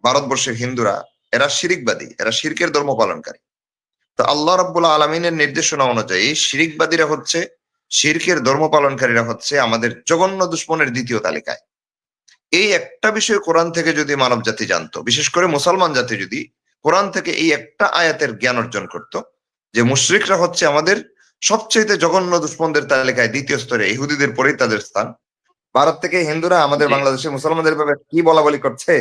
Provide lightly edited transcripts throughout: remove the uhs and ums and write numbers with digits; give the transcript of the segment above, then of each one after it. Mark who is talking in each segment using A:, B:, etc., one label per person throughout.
A: ভারতবর্ষের হিন্দুরা, এরা শিরিকবাদী, এরা শিরকের ধর্ম পালনকারী। তো আল্লাহ রাব্বুল আলামিনের নির্দেশনা অনুযায়ী শিরিকবাদীরা হচ্ছে, শিরকের ধর্ম পালনকারীরা হচ্ছে আমাদের জঘন্য দুশ্মনের দ্বিতীয় তালিকায়। এই একটা বিষয় কোরআন থেকে যদি মানব জাতি জানতো, বিশেষ করে মুসলমান জাতি যদি কোরআন থেকে এই একটা আয়াতের জ্ঞান অর্জন করত, যে মুশরিকরা হচ্ছে আমাদের সবচেয়ে জঘন্য দুশ্মনদের তালিকায় দ্বিতীয় স্তরে, ইহুদিদের পরেই তাদের স্থান। ভারত থেকে হিন্দুরা আমাদের
B: জি
A: বাংলাদেশের মুসলমানদের ব্যাপারে কি বলা বলি করছে,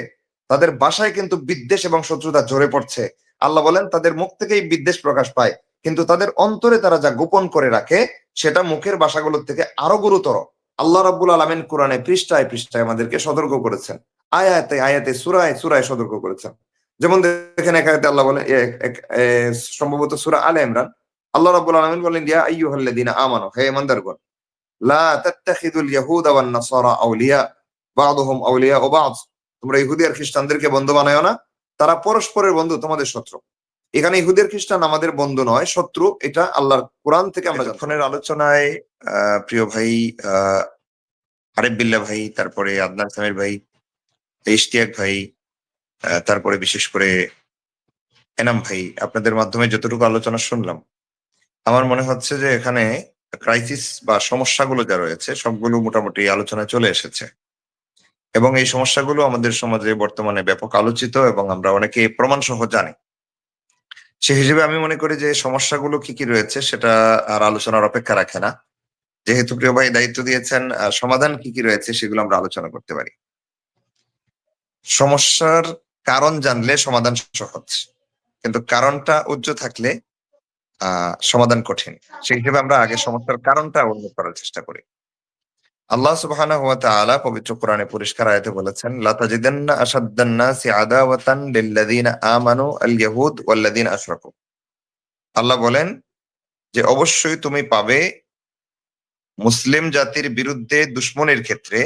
A: তাদের ভাষায় কিন্তু বিদ্বেষ এবং শত্রুতা ঝরে পড়ছে। আল্লাহ বলেন তাদের মুখ থেকেই বিদ্বেষ প্রকাশ পায়, কিন্তু তাদের অন্তরে তারা যা গোপন করে রাখে সেটা মুখের ভাষাগুলোর থেকে আরো গুরুতর। আল্লাহ রাব্বুল আলামিন কোরআনে পৃষ্ঠায় পৃষ্ঠায় আমাদেরকে সতর্ক করেছেন, আয়াতে আয়াতে সূরায় সূরায় সতর্ক করেছেন। যেমন দেখেন এক আয়াতে আল্লাহ বলেন, সম্ভবত সূরা আলে ইমরান, আল্লাহ রাব্বুল আলামিন বলেন, ইয়া আইয়ুহাল্লাযীনা আমানু, হে ঈমানদারগণ, লা তাত্তাখিযুল ইয়াহুদা ওয়ান নাসারা আউলিয়া বা'দুহুম আউলিয়াউ বা'দ, তোমরা ইহুদি আর খ্রিস্টানদেরকে বন্ধু বানায়ো না, তারা পরস্পরের বন্ধু, তোমাদের শত্রু। এখানে ইহুদি আর খ্রিস্টান আমাদের বন্ধু নয়, শত্রু। এটা আল্লাহর কোরআন থেকে আমরা জানি। এতক্ষণের আলোচনায় প্রিয় ভাই আরেফ বিল্লাহ ভাই, তারপরে আদনান সামির ভাই, ইশতিয়াক ভাই, তারপরে বিশেষ করে এনাম ভাই, আপনাদের মাধ্যমে যতটুকু আলোচনা শুনলাম, আমার মনে হচ্ছে যে এখানে ক্রাইসিস বা সমস্যাগুলো যা রয়েছে সবগুলো মোটামুটি আলোচনায় চলে এসেছে, এবং এই সমস্যাগুলো আমাদের সমাজে বর্তমানে ব্যাপক আলোচিত এবং আমরা অনেকে প্রমাণ সহ জানি। সে হিসেবে আমি মনে করি যে সমস্যাগুলো কি কি রয়েছে সেটা আর আলোচনার অপেক্ষা রাখে না। যেহেতু প্রিয় ভাই দায়িত্ব দিয়েছেন, সমাধান কি কি রয়েছে সেগুলো আমরা আলোচনা করতে পারি। সমস্যার কারণ জানলে সমাধান সহজ, কিন্তু কারণটা উজ্জ্ব থাকলে সমাধান কঠিন। সেই হিসেবে আমরা আগে সমস্যার কারণটা উল্লেখ করার চেষ্টা করি। আল্লাহ সুবহানাহু ওয়া তাআলা পবিত্র কোরআনে পরিষ্কার আয়াতে বলেছেন, লা তাজিদান্না আশাদ্দান নাসি আদাওয়াতান লিল্লাযীনা আমানু আল ইয়াহুদ ওয়াল্লাযীনা আশরাকু। আল্লাহ বলেন যে অবশ্যই তুমি পাবে মুসলিম জাতির বিরুদ্ধে দুশমনের ক্ষেত্রে,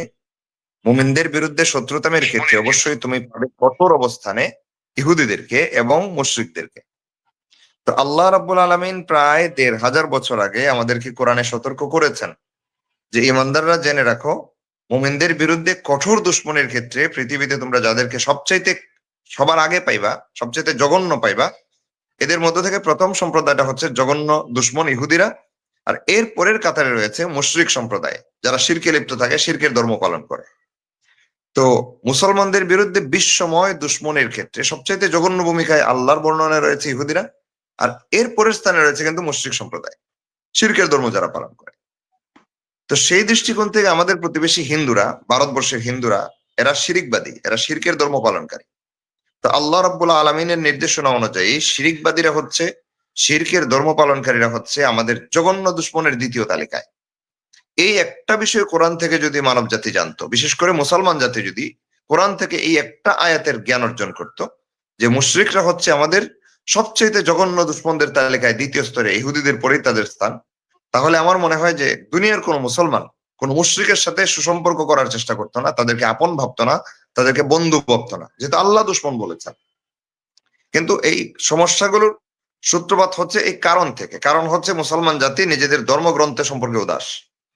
A: মুমিনদের বিরুদ্ধে শত্রুতামের ক্ষেত্রে অবশ্যই তুমি পাবে কঠোর অবস্থানে ইহুদিদেরকে এবং মুশরিকদেরকে। তো আল্লাহ রাব্বুল আলামিন প্রায় ১৫০০ বছর আগে আমাদেরকে কোরআনে সতর্ক করেছেন যে ইমানদাররা জেনে রাখো, মুমিনদের বিরুদ্ধে কঠোর দুশমনের ক্ষেত্রে পৃথিবীতে তোমরা যাদেরকে সবচাইতে সবার আগে পাইবা, সবচাইতে জঘন্য পাইবা, এদের মধ্য থেকে প্রথম সম্প্রদায়টা হচ্ছে জঘন্য দুশমন ইহুদিরা, আর এর পরের কাতারে রয়েছে মুশরিক সম্প্রদায়, যারা শিরকে লিপ্ত থাকে, শিরকের ধর্ম পালন করে। তো মুসলমানদের বিরুদ্ধে বিশ্বময় দুশমনের ক্ষেত্রে সবচাইতে জঘন্য ভূমিকায় আল্লাহর বর্ণনায় রয়েছে ইহুদিরা, আর এর পরের স্থানে রয়েছে কিন্তু মুশরিক সম্প্রদায়, শিরকের ধর্ম যারা পালন করে। তো সেই দৃষ্টিকোণ থেকে আমাদের প্রতিবেশী হিন্দুরা, ভারতবর্ষের হিন্দুরা, এরা শিরিকবাদী, এরা শিরকের ধর্ম পালনকারী। তো আল্লাহ রাব্বুল আলামিনের নির্দেশনা অনুযায়ী শিরিকবাদীরা হচ্ছে, শিরকের ধর্ম পালনকারীরা হচ্ছে আমাদের জঘন্য দুশ্মনের দ্বিতীয় তালিকায়। এই একটা বিষয় কোরআন থেকে যদি মানব জাতি জানতো, বিশেষ করে মুসলমান জাতি যদি কোরআন থেকে এই একটা আয়াতের জ্ঞান অর্জন করত, যে মুশরিকরা হচ্ছে আমাদের সবচেয়ে জঘন্য দুশ্মনদের তালিকায় দ্বিতীয় স্তরে, ইহুদিদের পরেই তাদের স্থান, তাহলে আমার মনে হয় যে দুনিয়ার কোন মুসলমান কোন মুশরিকের সাথে সুসম্পর্ক করার চেষ্টা করতো না, তাদেরকে আপন ভাবতো না, তাদেরকে বন্ধু ভাবতো না, যেহেতু আল্লাহ দুশ্মন বলেছেন। কিন্তু এই সমস্যাগুলোর সূত্রপাত হচ্ছে এই কারণ থেকে। কারণ হচ্ছে মুসলমান জাতি নিজেদের ধর্মগ্রন্থ সম্পর্কে উদাস।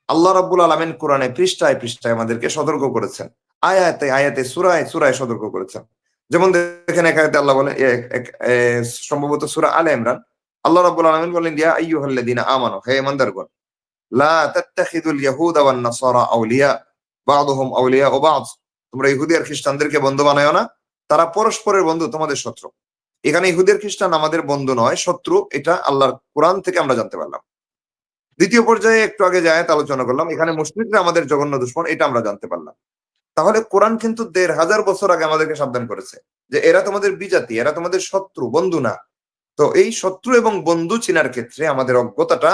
A: আল্লাহ রাব্বুল আলামিন কোরআনে পৃষ্ঠায় পৃষ্ঠায় আমাদেরকে সতর্ক করেছেন, আয়াতে আয়াতে সূরায় সূরায় সতর্ক করেছেন। যেমন দেখেন এক আয়াতে আল্লাহ বলেন, সম্ভবত সূরা আলে ইমরান, আল্লাহ রাব্বুল আলামিন বলেন, ইয়া আইয়ুহাল্লাযীনা আমানু, হে ঈমানদারগণ, লা তাত্তাখিযুল ইয়াহুদা ওয়ান নাসারা আউলিয়া বা'দুহুম আউলিয়াউ বা'দ, তোমরা ইহুদি আর খ্রিস্টানদেরকে বন্ধু বানায়ো না, তারা পরস্পরের বন্ধু, তোমাদের শত্রু। এখানে ইহুদি আর খ্রিস্টান আমাদের বন্ধু নয়, শত্রু। এটা আল্লাহর কোরআন থেকে আমরা জানতে পারলাম। দ্বিতীয় পর্যায়ে একটু আগে যে আয়াত আলোচনা করলাম, এখানে মুশরিকরা আমাদের জঘন্য দুশমন, এটা আমরা জানতে পারলাম। তাহলে কোরআন কিন্তু ১৫০০ বছর আগে আমাদেরকে সাবধান করেছে যে এরা তোমাদের বিজাতি, এরা তোমাদের শত্রু, বন্ধু না। তো এই শত্রু এবং বন্ধু চিনার ক্ষেত্রে আমাদের অজ্ঞতাটা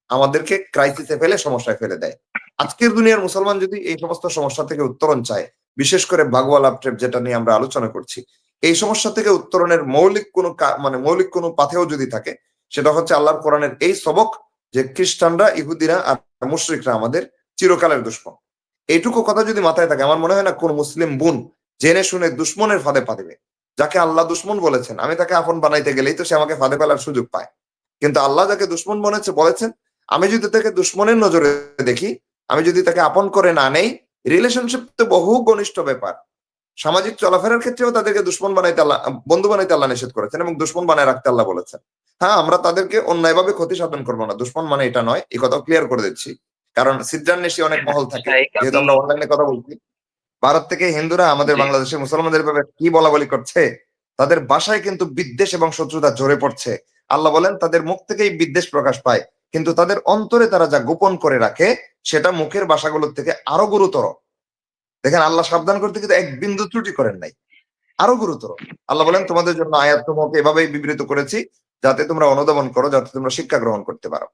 A: আমাদেরকে ক্রাইসিসে ফেলে, সমস্যায় ফেলে দেয়। আজকের দুনিয়ার মুসলমান যদি এই সমস্ত সমস্যা থেকে উত্তরণ চায়, বিশেষ করে ভাগওয়ালা ট্রেপ যেটা নিয়ে আমরা আলোচনা করছি, এই সমস্যা থেকে উত্তরণের মৌলিক কোনো পাথেও যদি থাকে, সেটা হচ্ছে আল্লাহর কোরআনের এই সবক যে খ্রিস্টানরা, ইহুদিরা আর মুশরিকরা আমাদের চিরকালের দুশমন। এইটুকু কথা যদি মাথায় থাকে, আমার মনে হয় না কোন মুসলিম বোন জেনে শুনে দুশ্মনের ফাঁদে পা দিবে। যাকে আল্লাহ দুশ্মন বলেছেন, আমি তাকে আপন বানাইতে গেলেই তো সে আমাকে ফাঁদে ফেলার সুযোগ পায়। কিন্তু আল্লাহ যাকে দুশ্মন বলেছেন, আমি যদি তাকে দুশ্মনের নজরে দেখি, আমি যদি তাকে আপন করে না নেই, রিলেশনশিপ তো বহু ঘনিষ্ঠ ব্যাপার। সামাজিক চলাফেরার ক্ষেত্রেও তাদেরকে দুশ্মন বানাইতে আল্লাহ, বন্ধু বানাইতে আল্লাহ নিষেধ করেছেন এবং দুশ্মন বানায় রাখতে আল্লাহ বলেছেন। হ্যাঁ, আমরা তাদেরকে অন্যায়ভাবে ক্ষতি সাধন করবো না, দুশ্মন মানে এটা নয়, এই কথাও ক্লিয়ার করে দিচ্ছি। কারণ সিদ্ধান্বেষী অনেক মহল থাকে, যেহেতু আমরা অনলাইনে কথা বলছি। ভারত থেকে হিন্দুরা আমাদের বাংলাদেশের মুসলমানদের ব্যাপারে কি বলা বলি করছে, তাদের বাসায় কিন্তু বিদ্বেষ এবং শত্রুতা ঝরে পড়ছে। আল্লাহ বলেন তাদের মুখ থেকেই বিদ্বেষ প্রকাশ পায়, কিন্তু তাদের অন্তরে তারা যা গোপন করে রাখে সেটা মুখের ভাষাগুলোর থেকে আরো গুরুতর। দেখেন, আল্লাহ সাবধান করতে কিন্তু এক বিন্দু ত্রুটি করেন নাই, আরো গুরুতর। আল্লাহ বলেন তোমাদের জন্য আয়াত তোমাকে এভাবেই বিবৃত করেছি যাতে তোমরা অনুধাবন করো, যাতে তোমরা শিক্ষা গ্রহণ করতে পারো।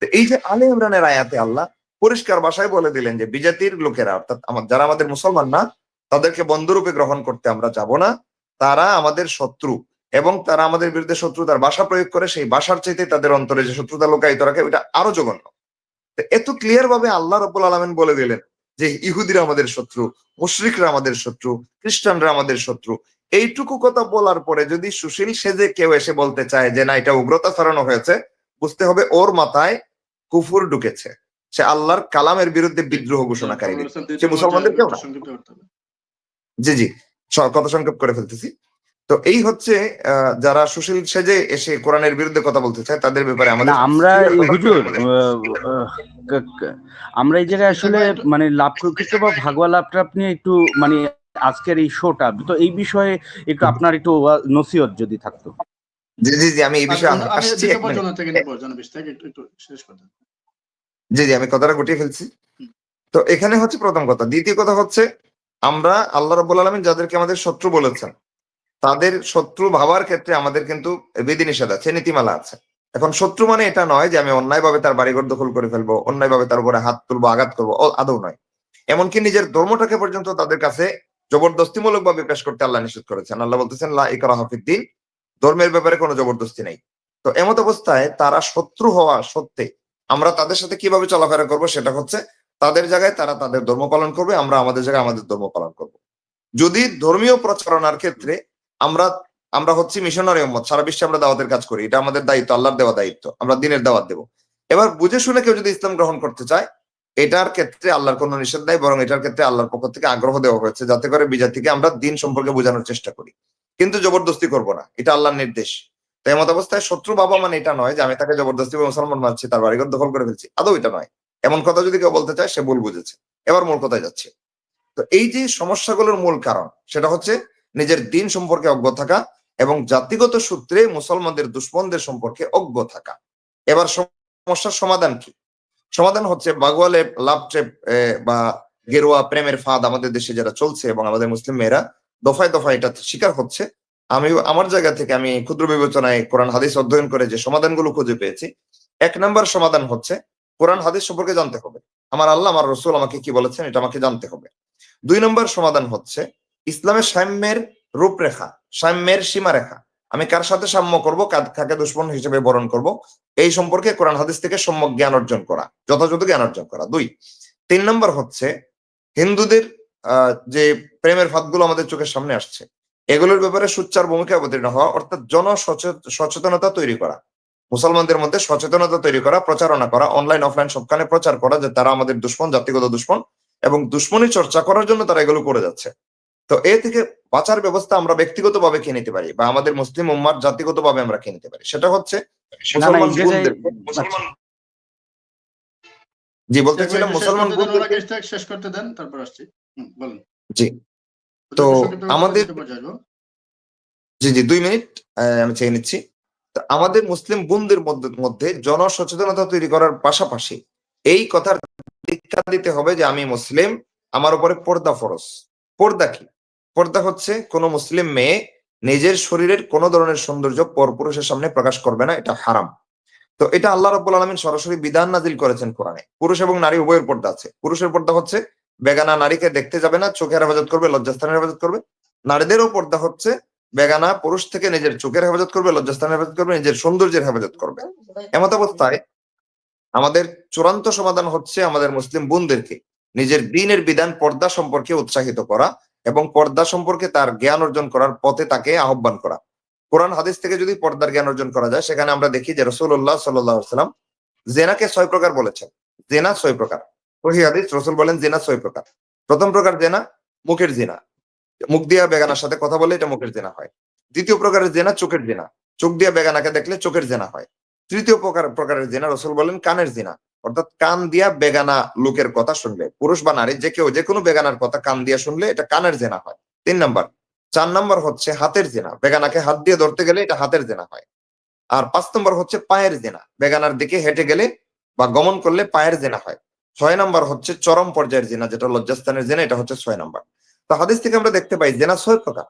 A: তো এই যে আলে ইমরানের আয়াতে আল্লাহ পরিষ্কার ভাষায় বলে দিলেন যে বিজাতির লোকেরা, অর্থাৎ যারা আমাদের মুসলমান না, তাদেরকে বন্ধুরূপে গ্রহণ করতে আমরা যাব না। তারা আমাদের শত্রু এবং তারা আমাদের বিরুদ্ধে শত্রুতার ভাষা প্রয়োগ করে, সেই ভাষার চাইতে তাদের অন্তরে যে শত্রুতা লুকায়িত রাখে ওইটা আরো জঘন্য। এত ক্লিয়ার ভাবে আল্লাহ রাব্বুল আলামিন বলে দিলেন যে ইহুদিরা আমাদের শত্রু, মুশরিকরা আমাদের শত্রু, খ্রিস্টানরা আমাদের শত্রু। এইটুকু কথা বলার পরে যদি সুশীল সেজে কেউ এসে বলতে চায় যে না এটা উগ্রতা ছড়ানো হয়েছে, বুঝতে হবে ওর মাথায় কুফুর ঢুকেছে, সে আল্লাহর কালামের বিরুদ্ধে বিদ্রোহ ঘোষণাকারী ব্যক্তি, সে মুসলমানদের কেউ না। জি জি, কথা সংক্ষেপ করে ফেলতেছি। তো এই হচ্ছে যারা সুশীল সেজে এসে কোরআনের বিরুদ্ধে কথা বলতে চায় তাদের ব্যাপারে আমাদের
B: আমরা হুজুর আমরা এই জায়গায় আসলে মানে লাভ প্রকৃত বা ভাগওয়া লাভটা আপনি একটু মানে আজকের এই শোটা তো এই বিষয়ে একটু আপনার একটু নসিহত যদি থাকতো।
A: জি জি জি, আমি এই বিষয়ে আসছি। জি জি, আমি কথাটা গুটিয়ে ফেলছি। তো এখানে হচ্ছে প্রথম কথা। দ্বিতীয় কথা হচ্ছে আমরা আল্লাহ রাব্বুল আলামিন যাদেরকে আমাদের শত্রু বলেছেন তাদের শত্রু ভাবার ক্ষেত্রে আমাদের কিন্তু বিধিনিষেধ আছে, নীতিমালা আছে। এখন শত্রু মানে এটা নয় যে আমি অন্যায়ভাবে তার বাড়িঘর দখল করে ফেলবো, অন্যায়ভাবে তার উপরে হাত তুলবো, আঘাত করবো, আদৌ নয়। এমনকি নিজের ধর্মটাকে পর্যন্ত তাদের কাছে জবরদস্তিমূলক ভাবে পেশ করতে আল্লাহ নিষেধ করেছেন। আল্লাহ বলতেছেন লা ইকরাহা ফিদ্দিন, ধর্মের ব্যাপারে কোনো জবরদস্তি নেই। তো এমত অবস্থায় তারা শত্রু হওয়া সত্ত্বে আমরা তাদের সাথে কিভাবে চলাফেরা করবো সেটা হচ্ছে তাদের জায়গায় তারা তাদের ধর্ম পালন করবে, আমরা আমাদের জায়গায় আমাদের ধর্ম পালন করবো। যদি ধর্মীয় প্রচারণার ক্ষেত্রে আমরা আমরা হচ্ছি মিশনারি উম্মত, সারা বিশ্বে আমরা দাওয়াতের কাজ করি, এটা আমাদের দায়িত্ব, আল্লাহর দেওয়া দায়িত্ব, আমরা দিনের দাওয়াত দেব। এবার বুঝে শুনে কেউ যদি ইসলাম গ্রহণ করতে চায়, এটার ক্ষেত্রে আল্লাহর কোনো নিষেধ নাই, বরং এটার ক্ষেত্রে আল্লাহর পক্ষ থেকে আগ্রহ দেওয়া হয়েছে যাতে করে বিজাতিকে আমরা দিন সম্পর্কে বোঝানোর চেষ্টা করি, কিন্তু জবরদস্তি করব না, এটা আল্লাহর নির্দেশ। তো এমত অবস্থায় শত্রু বাবা মানে এটা নয় যে আমি তাকে জবরদস্তি মুসলমান মানছি, তার বাড়িঘর দখল করে ফেলছি, আদৌ এটা নয়। এমন কথা যদি কেউ বলতে চায় সে ভুল বুঝেছে। এবার মূল কথায় যাচ্ছে। তো এই যে সমস্যাগুলোর মূল কারণ সেটা হচ্ছে নিজের দিন সম্পর্কে অজ্ঞ থাকা এবং জাতিগত সূত্রে মুসলমানদের দুশ্মনদের সম্পর্কে অজ্ঞ থাকা। এবার সমস্যার সমাধান কি? সমাধান হচ্ছে বাগুয়ালে লাভ ট্রেপ বা গেরুয়া প্রেমের ফাঁদ আমাদের দেশে যারা চলছে এবং আমাদের মুসলিম মেয়েরা দফায় দফায় এটা শিকার হচ্ছে। আমি আমার জায়গা থেকে আমি ক্ষুদ্র বিবেচনায় কোরআন হাদিস অধ্যয়ন করে যে সমাধানগুলো খুঁজে পেয়েছি, 1 নম্বর সমাধান হচ্ছে কোরআন হাদিস সম্পর্কে জানতে হবে। আমার আল্লাহ আমার রসুল আমাকে কি বলেছেন এটা আমাকে জানতে হবে। 2 নম্বর সমাধান হচ্ছে ইসলামের সাম্যের রূপরেখা, সাম্যের সীমারেখা। আমি কার সাথে সাম্য করব, কাকে দুশ্মন হিসেবে বরণ করব, এই সম্পর্কে কোরআন হাদিস থেকে সম্যক জ্ঞান অর্জন করা, যথাযথ জ্ঞান অর্জন করা। 3 নম্বর হচ্ছে হিন্দুদের যে প্রেমের ফাঁদগুলো আমাদের চোখের সামনে আসছে এগুলোর ব্যাপারে সোচ্চার ভূমিকা অবতীর্ণ হওয়া, অর্থাৎ সচেতনতা তৈরি করা, মুসলমানদের মধ্যে সচেতনতা তৈরি করা, প্রচারণা করা, অনলাইন অফলাইন সবখানে প্রচার করা যে তারা আমাদের দুশ্মন, জাতিগত দুশ্মন, এবং দুশ্মনী চর্চা করার জন্য তারা এগুলো করে যাচ্ছে। তো এ থেকে বাঁচার ব্যবস্থা আমরা ব্যক্তিগত ভাবে খেয়ে নিতে পারি বা আমাদের মুসলিম উম্মার জাতিগত ভাবে আমরা খেয়ে নিতে পারি। সেটা হচ্ছে জি বলতেছিলাম মুসলমান
C: শেষ করতে দেন, তারপর আসছি। বলুন।
A: জি, তো আমাদের জি জি 2 মিনিট আমি চেয়ে নিচ্ছি। আমাদের মুসলিম বোনদের মধ্যে জনসচেতনতা তৈরি করার পাশাপাশি এই কথার দীক্ষা দিতে হবে যে আমি মুসলিম, আমার উপরে পর্দা ফরজ। পর্দা কি? পর্দা হচ্ছে কোন মুসলিম মেয়ে নিজের শরীরের কোন ধরনের সৌন্দর্য পরপুরুষের সামনে প্রকাশ করবে না, এটা হারাম। তো এটা আল্লাহ রাব্বুল আলামিন সরাসরি বিধান নাজিল করেছেন কোরআনে। পুরুষ এবং নারী উভয়ের পর্দা আছে। পুরুষের পর্দা হচ্ছে বেগানা নারীকে দেখতে যাবে না, চোখের হেফাজত করবে, লজ্জাস্থানের হেফাজত করবে। নারীদেরও পর্দা হচ্ছে বেগানা পুরুষ থেকে নিজের চোখের হেফাজত করবে, লজ্জাস্থানের হেফাজত করবে, নিজের সৌন্দর্যের হেফাজত করবে। এমত অবস্থায় আমাদের চূড়ান্ত সমাধান হচ্ছে আমাদের মুসলিম বোনদেরকে নিজের দ্বীনের বিধান পর্দা সম্পর্কে উৎসাহিত করা এবং পর্দা সম্পর্কে তার জ্ঞান অর্জন করার পথে তাকে আহ্বান করা। কোরআন হাদিস থেকে যদি পর্দার জ্ঞান অর্জন করা যায়, সেখানে আমরা দেখি যে রাসূলুল্লাহ সাল্লাল্লাহু আলাইহি ওয়াসাল্লাম জেনাকে 6 প্রকার বলেছেন। জেনা 6 প্রকার। সহিহ হাদিস, রাসূল বলেন জেনা 6 প্রকার। প্রথম প্রকার জেনা মুখের জেনা, মুখ দিয়া বেগানার সাথে কথা বলে এটা মুখের জেনা হয়। দ্বিতীয় প্রকারের জেনা চোখের জেনা, চোখ দিয়া বেগানাকে দেখলে চোখের জেনা হয়। তৃতীয় প্রকারের জেনা রাসূল বলেন কানের জেনা, অর্থাৎ কান দিয়া বেগানা লোকের কথা শুনলে, পুরুষ বা নারী যে কেউ যে কোনো বেগানার কথা কান দিয়া শুনলে এটা কানের জেনা হয়। 3 নাম্বার। 4 নাম্বার হচ্ছে হাতের জেনা, বেগানাকে হাত দিয়ে ধরতে গেলে এটা হাতের জেনা হয়। আর 5 নম্বর হচ্ছে পায়ের জেনা, বেগানার দিকে হেঁটে গেলে বা গমন করলে পায়ের জেনা হয়। 6 নাম্বার হচ্ছে চরম পর্যায়ের জেনা, যেটা লজ্জাস্থানের জেনা, এটা হচ্ছে 6 নাম্বার। তো হাদিস থেকে আমরা দেখতে পাই জেনা 6 প্রকার।